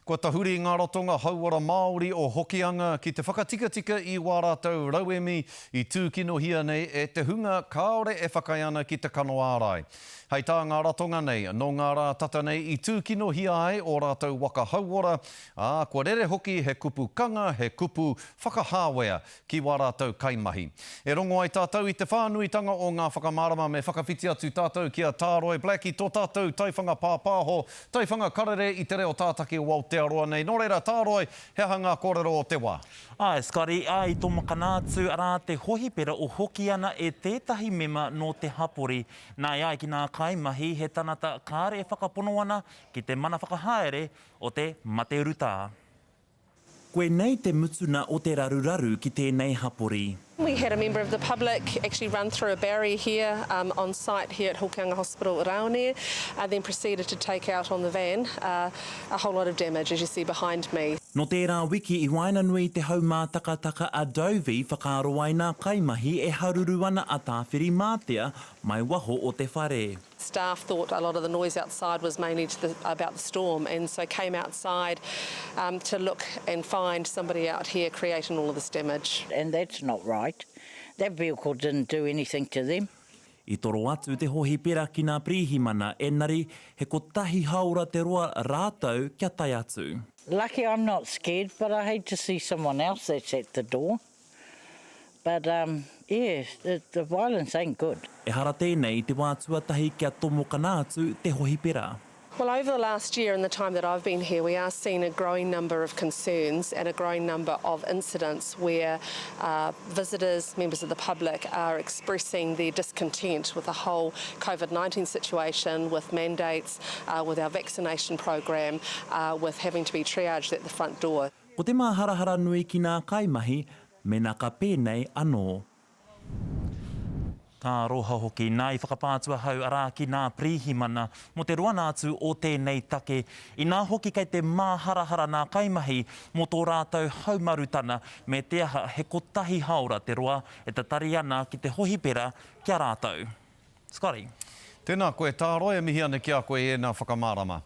Ko tahuri ngā rotonga hauora Māori o Hokianga ki te whakatika i wā rātou rauemi i tūkino hia nei e te hunga kāore e whakai ana ki te kano ārai. Hei tā ngā ratonga nei, no ngā rā tata nei i tūkino hia ai o rātou waka hauora, kua rere hoki he kupu kanga, he kupu whakahāwea ki wā rātou kaimahi. E rongo ai tātou i te whānuitanga o ngā whakamārama me whakawhiti atu tātou ki a Tāroe Blackie, tō tātou taiwhanga pāpāho, taiwhanga karere i te reo tātaki o Aotearoa nei. Nō reira Tāroe, he hanga kōrero o te wā. Ai, Scotty, ai tō makanātu arā te hohipera o hoki ana e tētahi mema no te hapori. Nā ai ki nā kaimahi he tanata kāre e whakapono ana ki te mana whakahaere o te mate ruta. Koe nei te mutuna o te raruraru ki tēnei hapori. We had a member of the public actually run through a barrier here on site here at Hokianga Hospital at Raonere, then proceeded to take out on the van a whole lot of damage, as you see behind me. No tērā wiki i Wainanui te haumātakataka a Dovi whakaaro ai nā kaimahi e haruru ana a tāwhiri mātea mai waho o te whare. Staff thought a lot of the noise outside was mainly about the storm, and so came outside to look and find somebody out here creating all of this damage. And that's not right. That vehicle didn't do anything to them. I toro atu te hohipera ki nā prihimana, engari he kotahi haura te roa rātou kia tai atu. Lucky I'm not scared, but I hate to see someone else that's at the door. But, yeah, the violence ain't good. E hara tēnei te wā tuatahi kia tomo kanātu te hohipera. Well, over the last year and the time that I've been here, we are seeing a growing number of concerns and a growing number of incidents where visitors, members of the public are expressing their discontent with the whole COVID-19 situation, with mandates, with our vaccination program, with having to be triaged at the front door. Ko te maharahara nui ki nā kaimahi, me nā ka pēnei anō. Tā roha hoki, nā i whakapātua hau arā ki nā prihimana mo te roa nātu o tēnei take. I nā hoki kei te māharahara nā kaimahi mo tō rātou haumarutana me te aha he kotahi haura te roa e te tari ana ki te hohipera kia rātou. Scotty. Tēnā koe Tāroe, mihi ane kia koe e nā whakamārama.